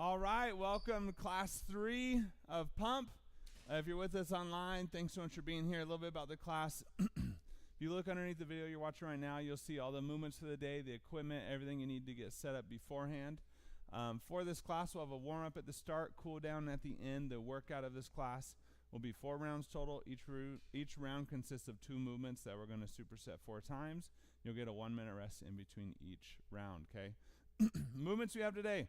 All right, welcome to class 3 of Pump. If you're with us online, thanks so much for being here. A little bit about the class. If you look underneath the video you're watching right now, you'll see all the movements for the day, the equipment, everything you need to get set up beforehand. For this class, we'll have a warm-up at the start, cool down at the end. The workout of this class will be 4 rounds total. Each round consists of 2 movements that we're going to superset 4 times. You'll get a 1-minute rest in between each round, okay? Movements we have today.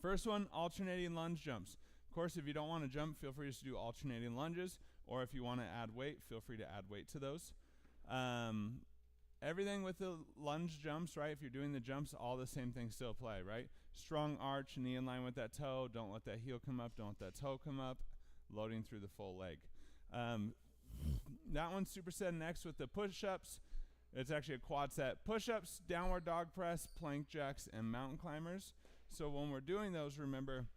First one, alternating lunge jumps. Of course, if you don't want to jump, feel free to do alternating lunges, or if you want to add weight, feel free to add weight to those. Everything with the lunge jumps, right? If you're doing the jumps, all the same things still apply, right? Strong arch, knee in line with that toe. Don't let that heel come up. Don't let that toe come up. Loading through the full leg. That one's superset next with the push-ups. It's actually a quad set. Push-ups, downward dog press, plank jacks, and mountain climbers. So when we're doing those, remember,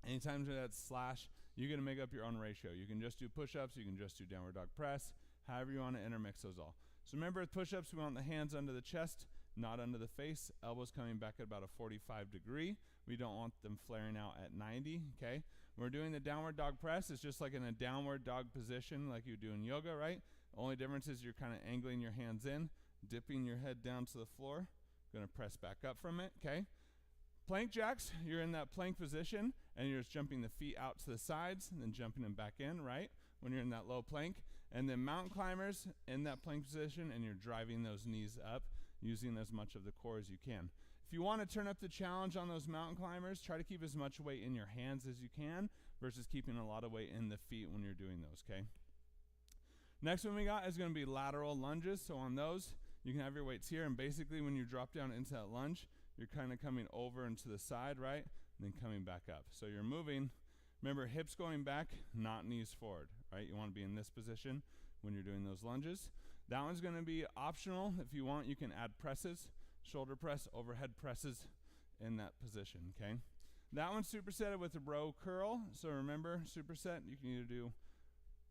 anytime that's slash, you're going to make up your own ratio. You can just do push-ups. You can just do downward dog press. However you want to intermix those all. So remember with push-ups, we want the hands under the chest, not under the face. Elbows coming back at about a 45 degree. We don't want them flaring out at 90, okay? When we're doing the downward dog press, it's just like in a downward dog position like you do in yoga, right? The only difference is you're kind of angling your hands in, dipping your head down to the floor. Going to press back up from it, okay? Plank jacks, you're in that plank position, and you're just jumping the feet out to the sides, and then jumping them back in, right? When you're in that low plank. And then mountain climbers in that plank position, and you're driving those knees up, using as much of the core as you can. If you want to turn up the challenge on those mountain climbers, try to keep as much weight in your hands as you can, versus keeping a lot of weight in the feet when you're doing those, okay? Next one we got is going to be lateral lunges. So on those, you can have your weights here, and basically when you drop down into that lunge, you're kind of coming over and to the side, right? And then coming back up. So you're moving. Remember, hips going back, not knees forward, right? You want to be in this position when you're doing those lunges. That one's going to be optional. If you want, you can add presses, shoulder press, overhead presses in that position, okay? That one's supersetted with a row curl. So remember, superset, you can either do,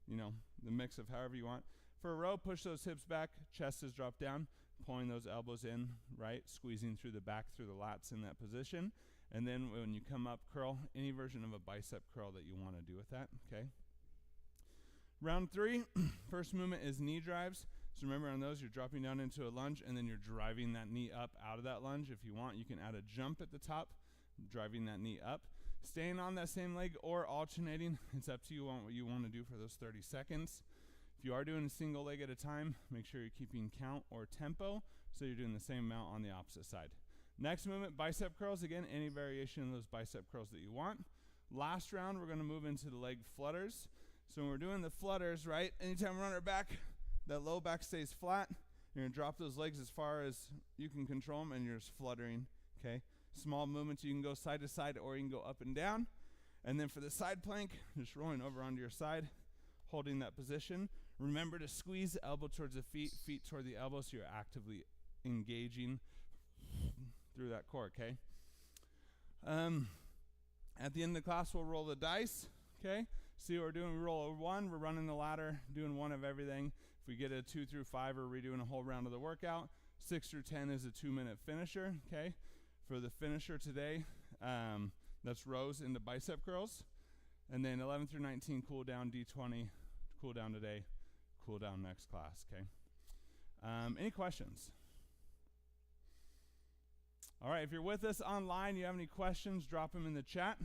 you know, the mix of however you want. For a row, push those hips back, chest is dropped down, pulling those elbows in, right? Squeezing through the back, through the lats in that position. And then when you come up, curl, any version of a bicep curl that you want to do with that, okay? Round 3, first movement is knee drives. So remember on those, you're dropping down into a lunge, and then you're driving that knee up out of that lunge. If you want, you can add a jump at the top, driving that knee up. Staying on that same leg or alternating, it's up to you on what you want to do for those 30 seconds. If you are doing a single leg at a time, make sure you're keeping count or tempo, so you're doing the same amount on the opposite side. Next movement, bicep curls. Again, any variation of those bicep curls that you want. Last round, we're going to move into the leg flutters. So when we're doing the flutters, right, anytime we run our back, that low back stays flat. You're going to drop those legs as far as you can control them, and you're just fluttering, okay? Small movements, you can go side to side, or you can go up and down. And then for the side plank, just rolling over onto your side, holding that position. Remember to squeeze the elbow towards the feet, feet toward the elbow, so you're actively engaging through that core, okay? At the end of the class, we'll roll the dice, okay? See what we're doing. We roll a 1, we're running the ladder, doing 1 of everything. If we get a 2 through 5, we're redoing a whole round of the workout. 6 through 10 is a 2-minute finisher, okay? For the finisher today, that's rows into bicep curls. And then 11 through 19, cool down, D20, cool down today, cool down next class, okay? Any questions? All right, if you're with us online, you have any questions, drop them in the chat.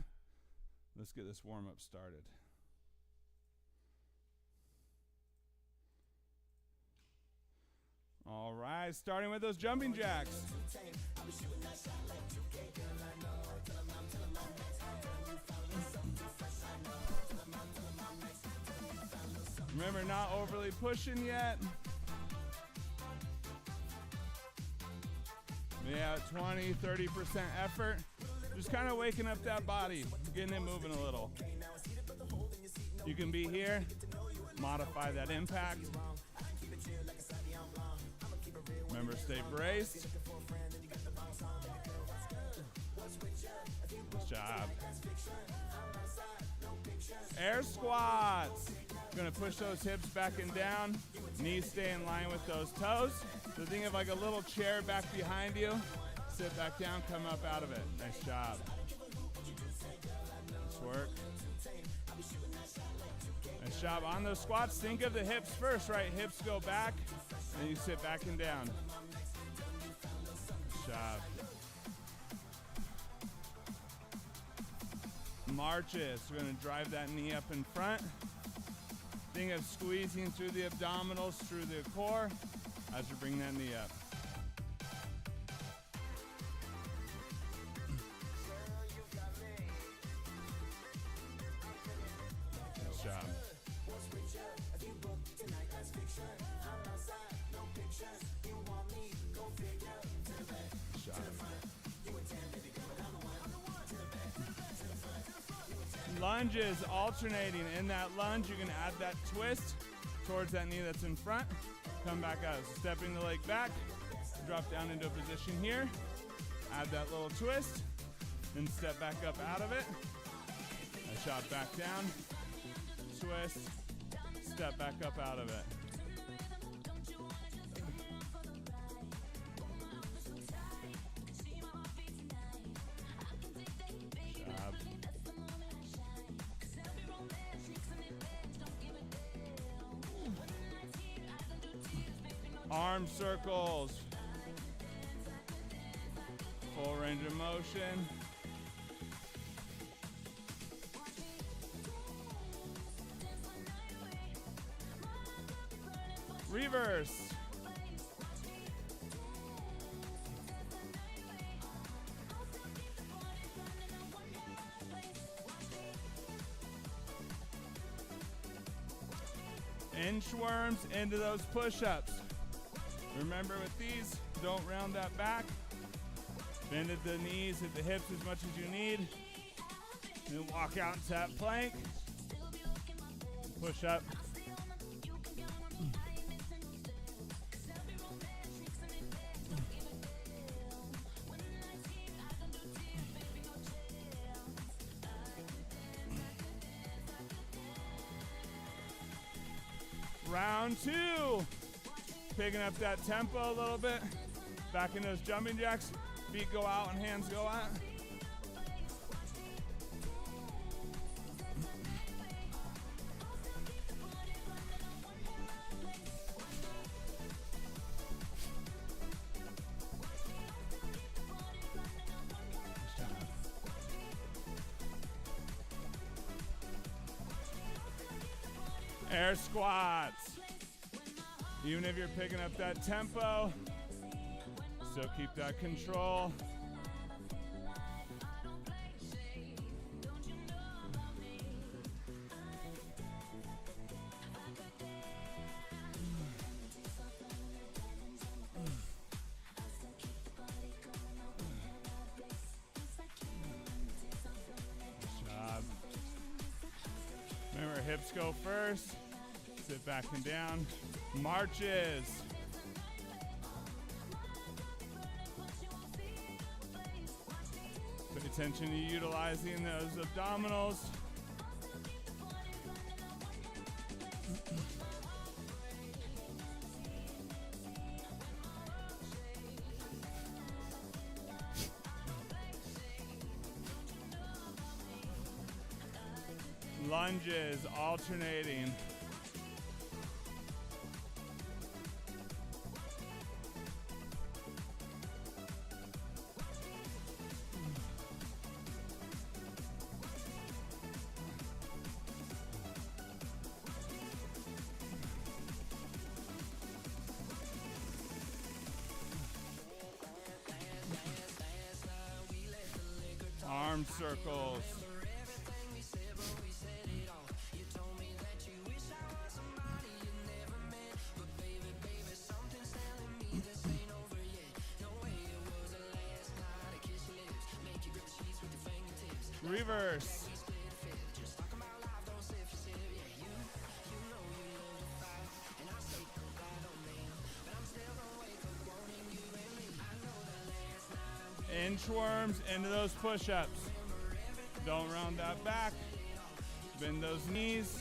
Let's get this warm-up started. All right, starting with those jumping jacks. Remember, not overly pushing yet. Yeah, 20, 30% effort. Just kind of waking up that body, getting it moving a little. You can be here, modify that impact. Remember, stay braced. Good job. Air squats. Gonna push those hips back and down. Knees stay in line with those toes. So think of like a little chair back behind you. Sit back down, come up out of it. Nice job. work. Nice job. On those squats, think of the hips first, right? Hips go back, and you sit back and down. Nice job. Marches. We're going to drive that knee up in front. Think of squeezing through the abdominals, through the core, as you bring that knee up. Nice job. Nice job. Lunges, alternating. In that lunge, you can add that twist towards that knee that's in front. Come back out. So stepping the leg back, drop down into a position here. Add that little twist, then step back up out of it. A shot back down, twist, step back up out of it. Arm circles. Full range of motion. Reverse. Inchworms into those push-ups. Remember with these, don't round that back. Bend at the knees, at the hips as much as you need. Then walk out into that plank. Push up. Round two. Picking up that tempo a little bit. Back in those jumping jacks. Feet go out and hands go out. Air squats. Even if you're picking up that tempo, still keep that control. Good job. Remember, hips go first. Sit back and down. Marches. Pay attention to utilizing those abdominals. Lunges, alternating. Arm circles. Reverse. Inchworms into those push-ups. Don't round that back. Bend those knees.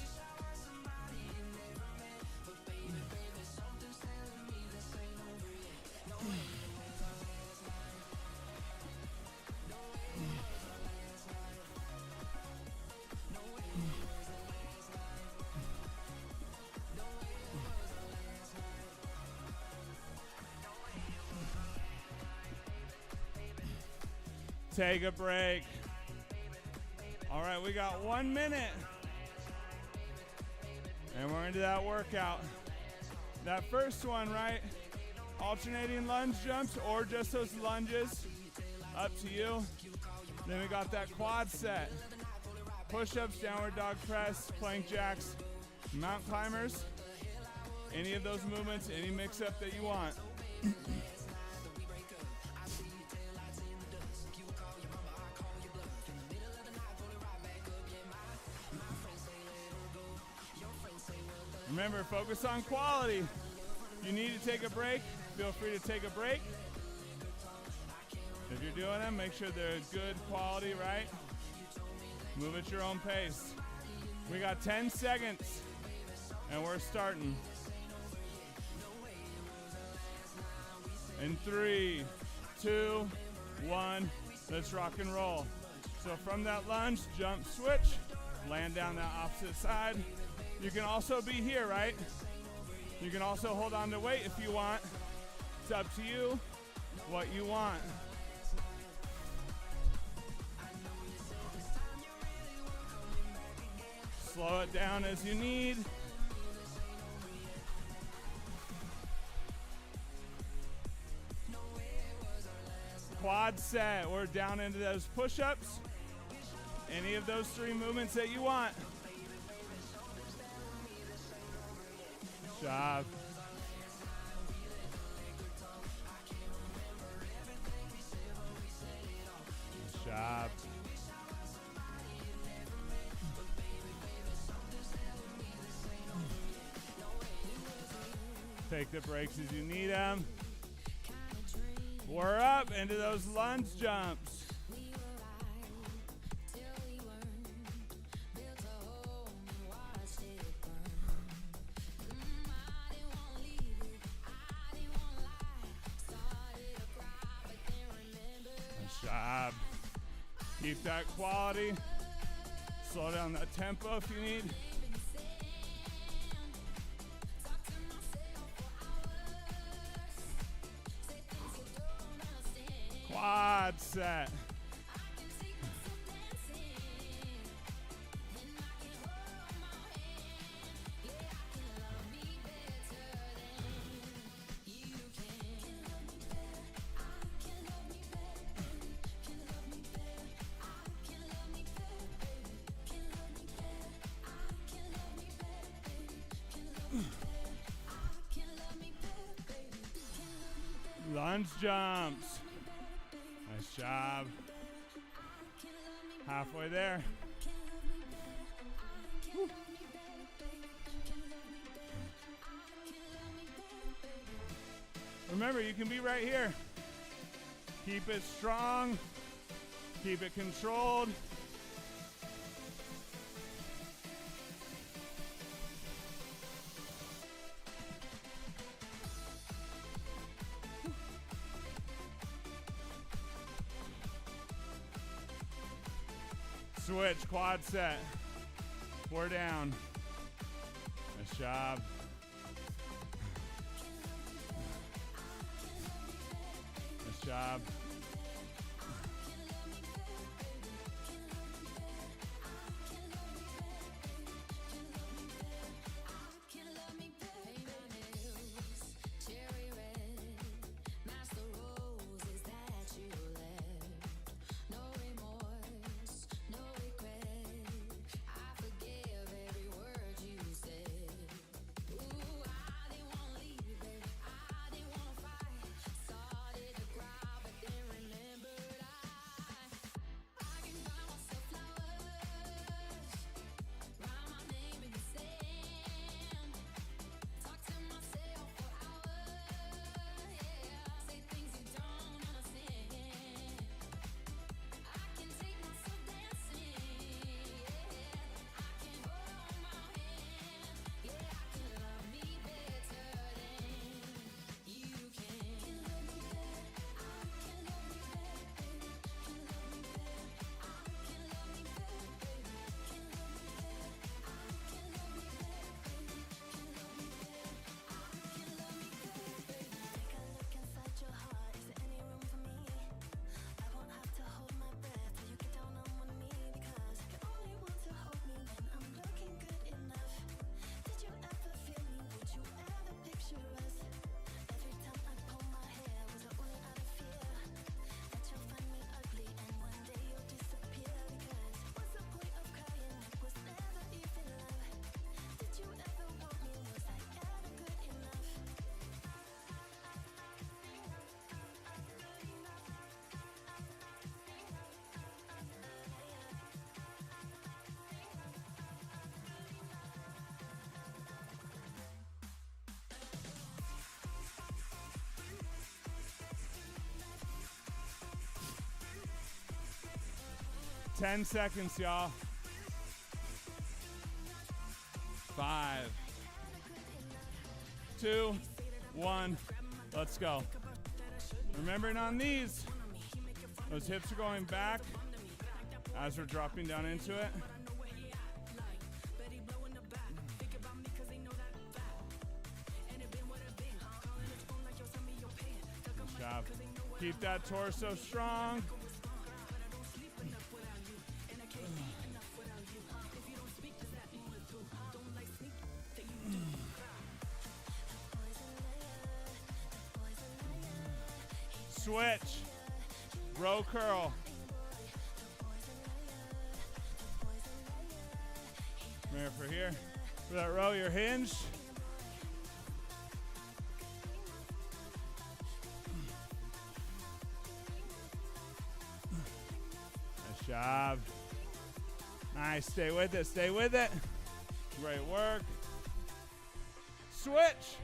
Take a break. All right, we got 1 minute. And we're into that workout. That first one, right? Alternating lunge jumps or just those lunges. Up to you. Then we got that quad set. Push-ups, downward dog press, plank jacks, mountain climbers. Any of those movements, any mix-up that you want. Remember, focus on quality. If you need to take a break, feel free to take a break. If you're doing them, make sure they're good quality, right? Move at your own pace. We got 10 seconds, and we're starting. In 3, 2, 1, let's rock and roll. So from that lunge, jump, switch, land down that opposite side. You can also be here, right? You can also hold on to weight if you want. It's up to you what you want. Slow it down as you need. Quad set, we're down into those push-ups. Any of those 3 movements that you want. Job. Job. Take the breaks as you need them. We're up into those lunge jumps. Job. Keep that quality. Slow down that tempo if you need. Quad set. Lunge jumps. Nice job. Halfway there. Woo. Remember, you can be right here. Keep it strong. Keep it controlled. Switch, quad set. 4 down. Nice job. Nice job. 10 seconds, y'all. 5, 2, 1, let's go. Remembering on these, those hips are going back as we're dropping down into it. Good job. Keep that torso strong. Switch, row curl. Remember for here, for that row, you're hinged. Nice job. Nice, stay with it, stay with it. Great work. Switch.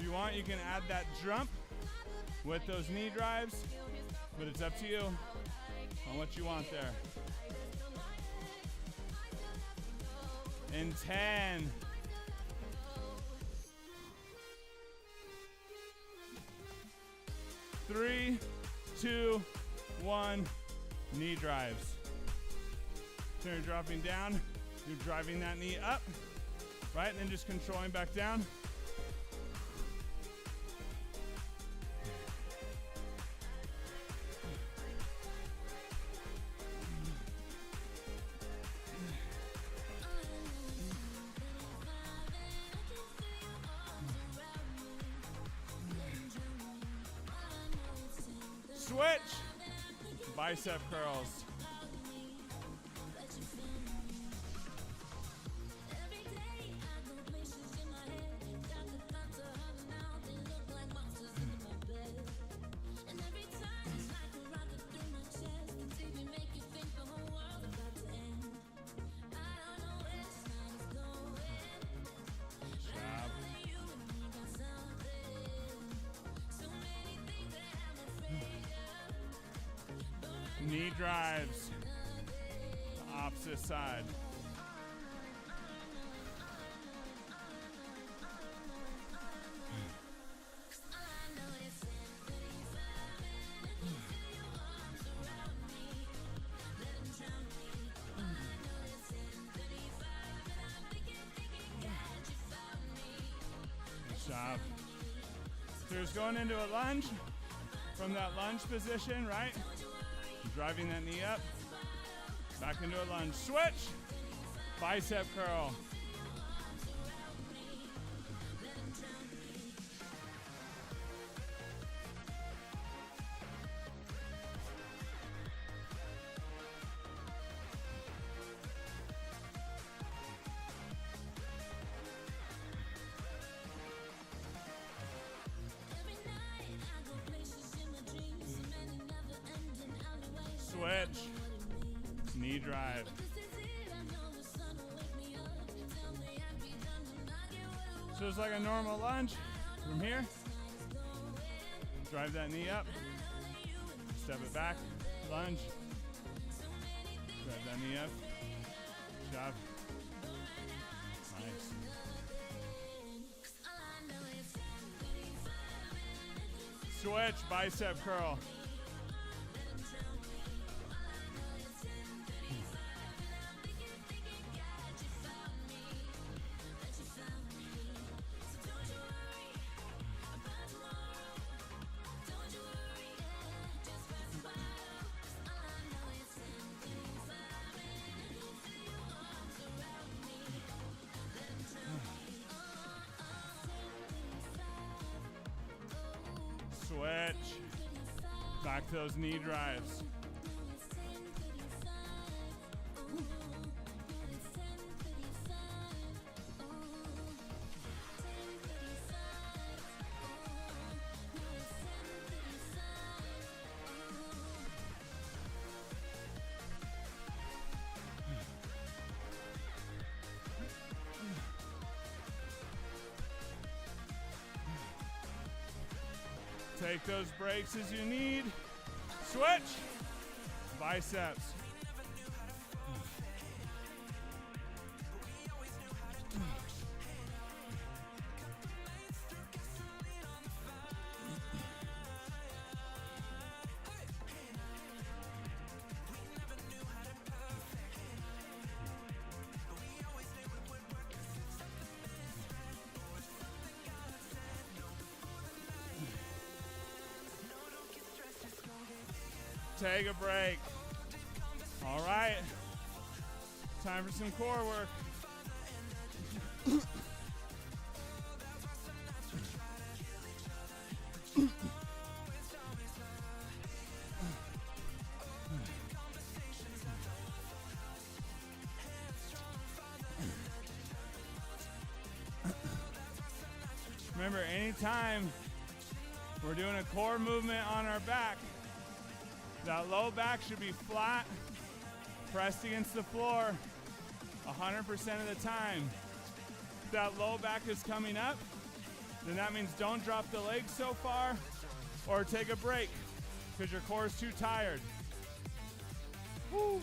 If you want, you can add that jump with those knee drives, but it's up to you on what you want there. In 10, 3, 2, 1, knee drives. So you're dropping down, you're driving that knee up, right? And then just controlling back down. Switch. Bicep curls. Knee drives, the opposite side. Good job. So just going into a lunge. From that lunge position, right? Driving that knee up, back into a lunge. Switch, bicep curl. Switch, knee drive. So it's like a normal lunge from here. Drive that knee up, step it back, lunge. Drive that knee up, job. Nice. Switch, bicep curl. Switch. Back to those knee drives. Take those breaks as you need. Switch. Biceps. Take a break. All right. Time for some core work. Remember, anytime we're doing a core movement on our back, that low back should be flat, pressed against the floor 100% of the time. If that low back is coming up, then that means don't drop the legs so far or take a break because your core is too tired. Woo.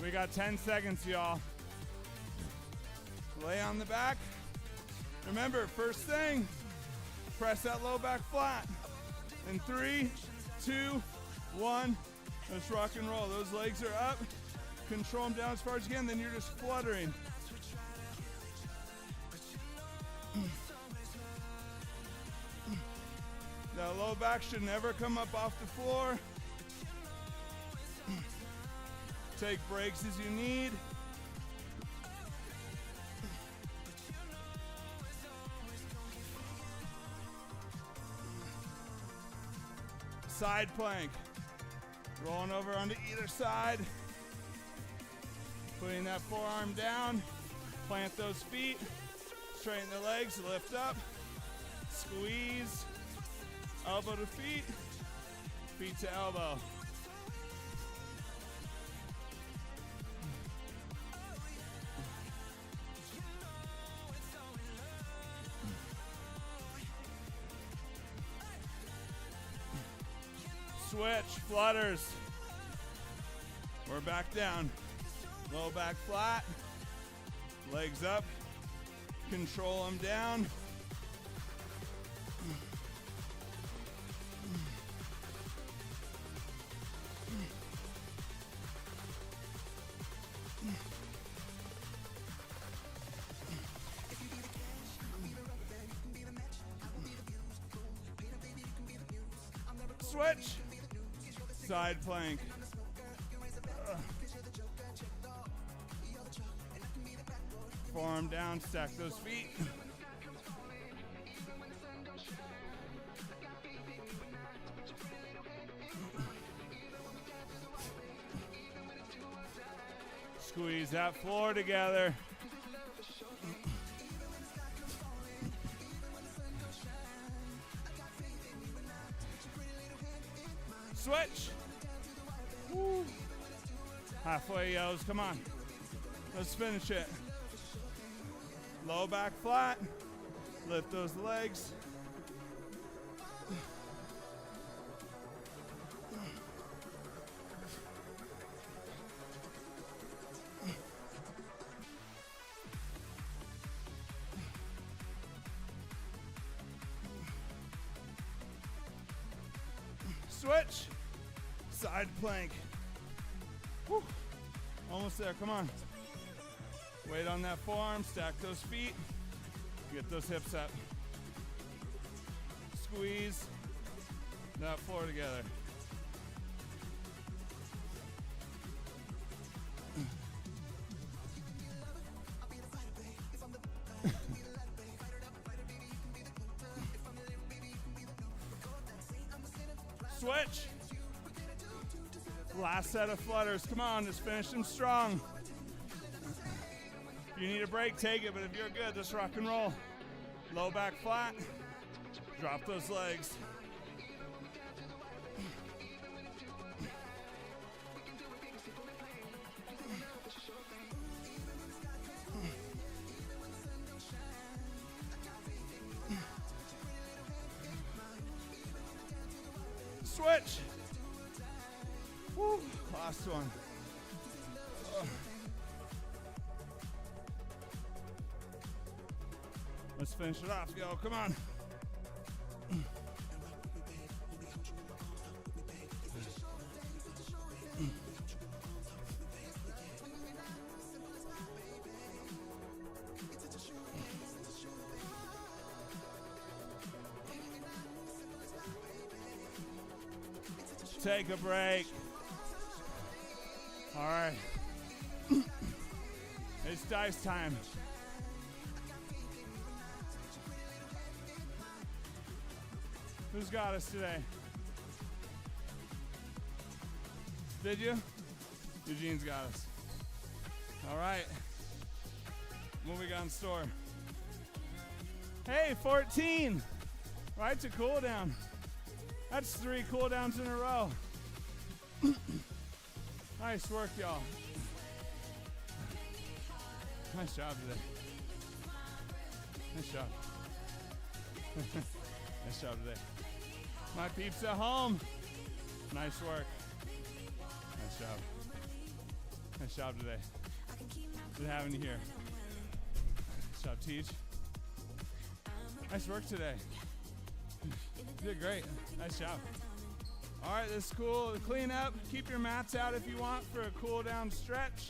We got 10 seconds, y'all. Lay on the back. Remember, first thing, press that low back flat. In 3, 2, 1, let's rock and roll. Those legs are up. Control them down as far as you can, then you're just fluttering. That low back should never come up off the floor. Take breaks as you need. Side plank. Rolling over onto either side. Putting that forearm down. Plant those feet. Straighten the legs, lift up. Squeeze. Elbow to feet. Feet to elbow. Switch, flutters. We're back down. Low back flat. Legs up. Control them down. Switch. Side plank. Forearm down, stack those feet. Squeeze that floor together. Switch. Woo. Halfway yells, come on. Let's finish it. Low back flat. Lift those legs. Switch. Side plank. Woo. Almost there, come on. Weight on that forearm, stack those feet. Get those hips up. Squeeze that floor together. Switch. Last set of flutters. Come on, just finish them strong. If you need a break, take it, but if you're good, just rock and roll. Low back flat. Drop those legs. Switch. Woo. Last one. Let's finish it off, yo. Come on. Take a break. All right. It's dice time. Who's got us today? Did you? Eugene's got us. All right. What we got in store? Hey, 14. Right to cool down. That's 3 cool downs in a row. Nice work, y'all. Nice job today. Nice job. Nice job today. My peeps at home. Nice work. Nice job. Nice job today. Good having you here. Nice job, Teach. Nice work today. You did great. Nice job. All right, this is cool. Clean up. Keep your mats out if you want for a cool down stretch.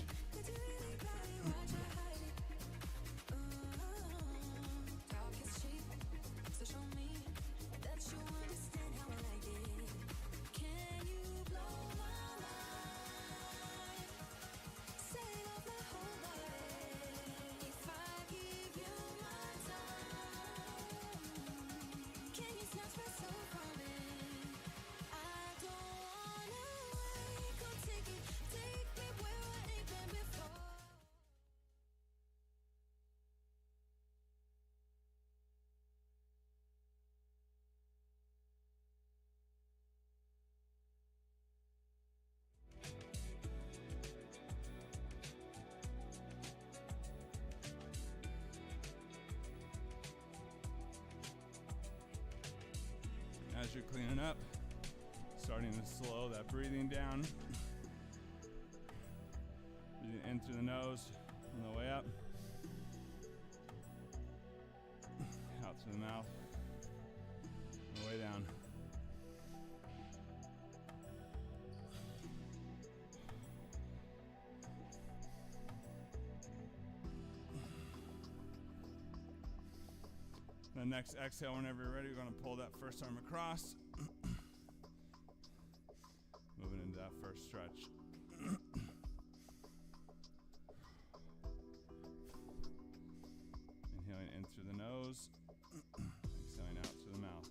As you're cleaning up, starting to slow that breathing down. Breathing in through the nose on the way up. Out through the mouth on the way down. The next exhale, whenever you're ready, we're going to pull that first arm across. Moving into that first stretch. Inhaling in through the nose. Exhaling out through the mouth.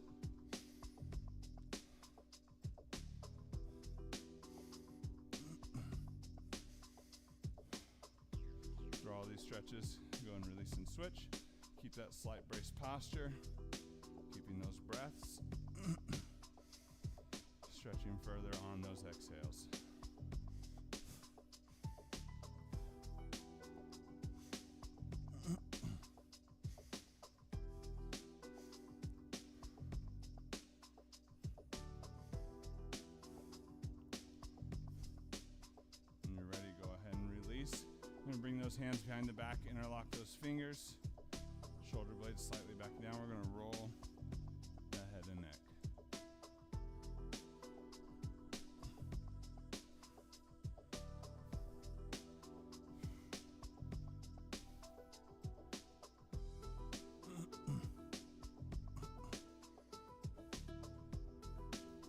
Through all these stretches, go and release and switch. Keep that slight brace posture, keeping those breaths, stretching further on those exhales. When you're ready, go ahead and release. I'm going to bring those hands behind the back, interlock those fingers. Shoulder blades slightly back down. We're going to roll the head and neck.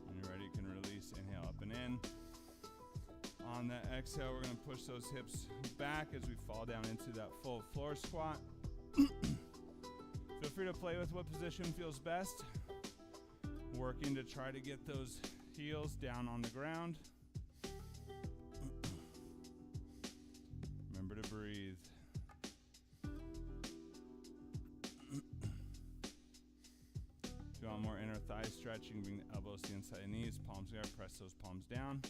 When you're ready, you can release. Inhale up and in. On that exhale, we're going to push those hips back as we fall down into that full floor squat. Feel free to play with what position feels best. Working to try to get those heels down on the ground. Remember to breathe. If you want more inner thigh stretch, you can bring the elbows to the inside of the knees, palms together, press those palms down.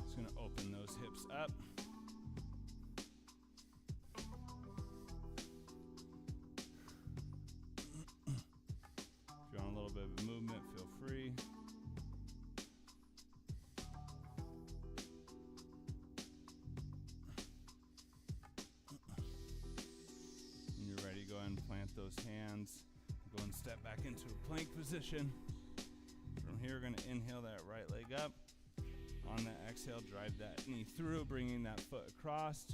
Just going to open those hips up. Movement, feel free. When you're ready, go ahead and plant those hands. Go and step back into a plank position. From here, we're going to inhale that right leg up. On that exhale, drive that knee through, bringing that foot across.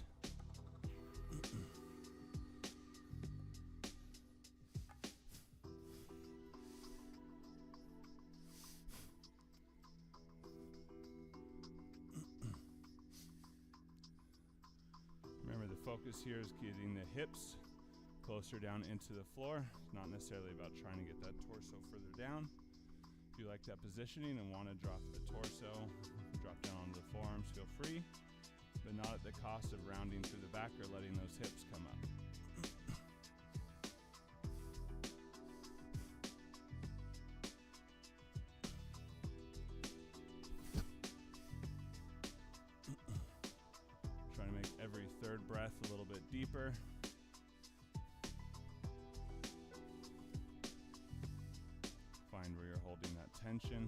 Focus here is getting the hips closer down into the floor. It's not necessarily about trying to get that torso further down. If you like that positioning and want to drop the torso, drop down onto the forearms, feel free, but not at the cost of rounding through the back or letting those hips come up. Every third breath a little bit deeper. Find where you're holding that tension.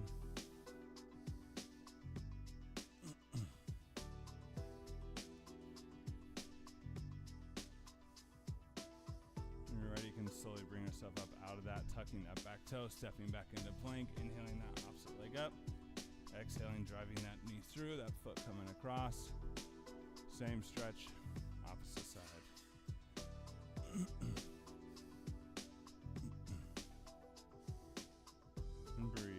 When you're ready, you can slowly bring yourself up out of that, tucking that back toe, stepping back into plank, inhaling that opposite leg up. Exhaling, driving that knee through, that foot coming across. Same stretch, opposite side. And breathe.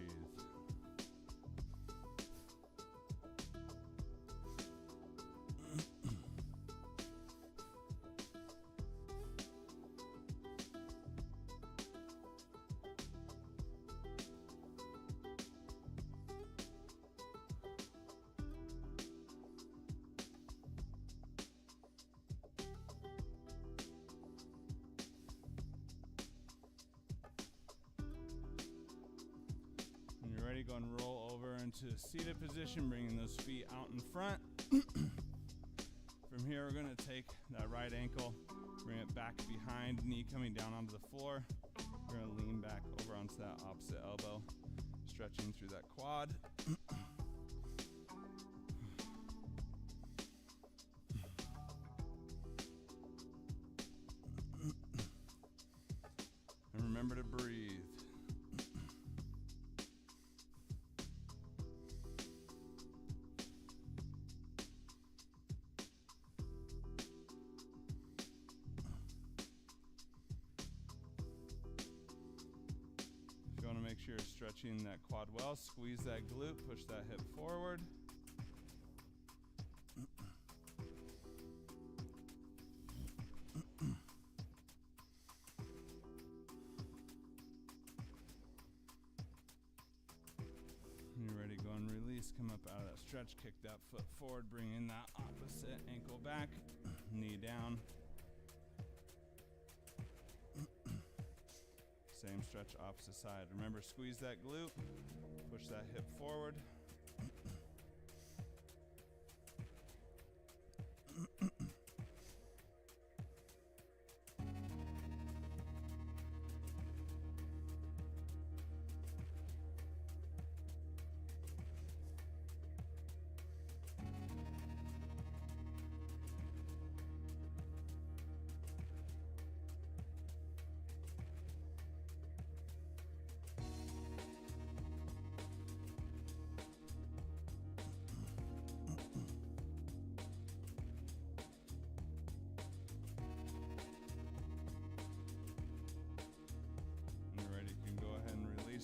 Ready, go and roll over into a seated position, bringing those feet out in front. From here, we're going to take that right ankle, bring it back behind, knee coming down onto the floor. We're going to lean back over onto that opposite elbow, stretching through that quad. And remember to breathe. Make sure you're stretching that quad well. Squeeze that glute, push that hip forward. You're ready, go and release. Come up out of that stretch, kick that foot forward, bring in that opposite ankle back, knee down. Same stretch, opposite side. Remember, squeeze that glute, push that hip forward.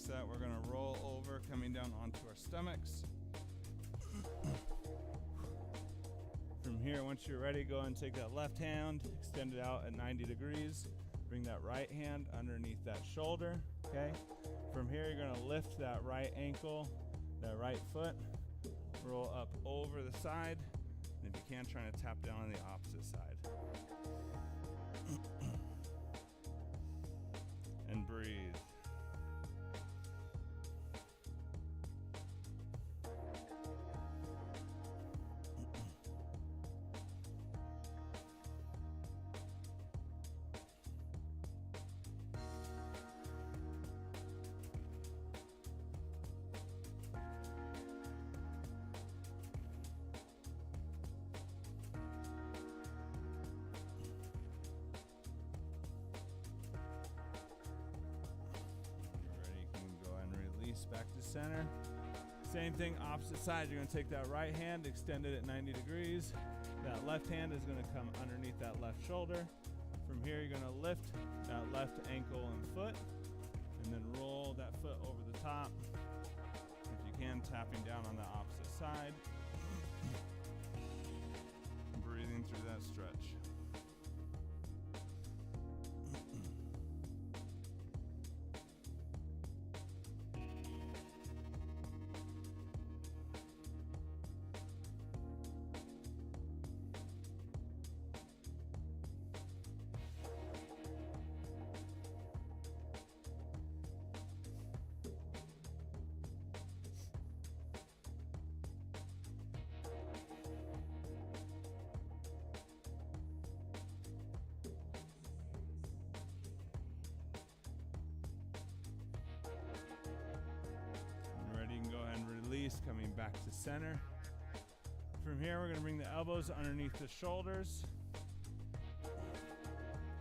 That we're going to roll over, coming down onto our stomachs. From here, once you're ready, go and take that left hand, extend it out at 90 degrees. Bring that right hand underneath that shoulder, okay? From here, you're going to lift that right ankle, that right foot, roll up over the side, and if you can, trying to tap down on the opposite side. And breathe. Back to center. Same thing, opposite side. You're going to take that right hand, extend it at 90 degrees. That left hand is going to come underneath that left shoulder. From here, you're going to lift that left ankle and foot, and then roll that foot over the top. If you can, tapping down on the opposite side. Breathing through that stretch. Coming back to center. From here, we're going to bring the elbows underneath the shoulders.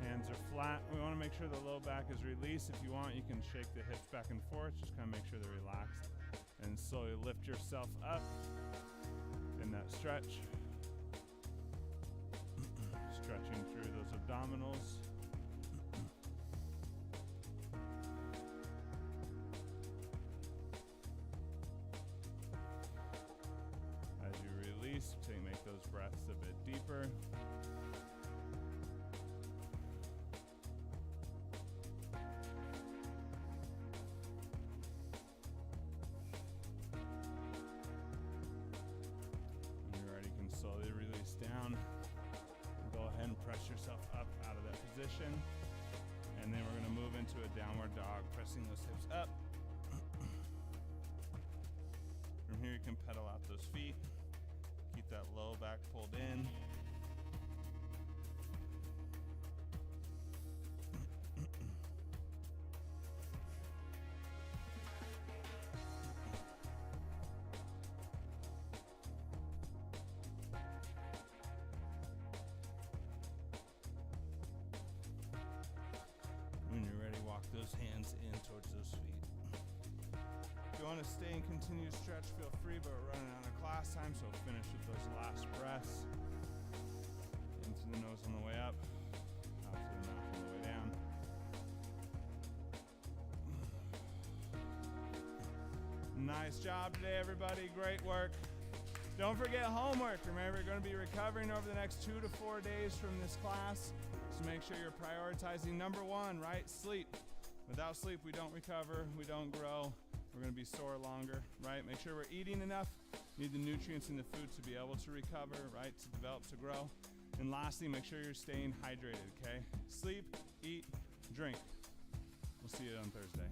Hands are flat. We want to make sure the low back is released. If you want, you can shake the hips back and forth. Just kind of make sure they're relaxed And slowly lift yourself up in that stretch. Stretching through those abdominals. As you release, make those breaths a bit deeper. Slowly release down. Go ahead and press yourself up out of that position. And then we're going to move into a downward dog, pressing those hips up. From here, you can pedal out those feet. Keep that low back pulled in. Those hands in towards those feet. If you want to stay and continue to stretch, feel free, but we're running out of class time, so we'll finish with those last breaths. Into the nose on the way up, out to the mouth on the way down. Nice job today, everybody. Great work. Don't forget homework. Remember, you're going to be recovering over the next 2 to 4 days from this class, so make sure you're prioritizing number one, right? Sleep. Without sleep, we don't recover, we don't grow, we're gonna be sore longer, right? Make sure we're eating enough, need the nutrients in the food to be able to recover, right? To develop, to grow. And lastly, make sure you're staying hydrated, okay? Sleep, eat, drink. We'll see you on Thursday.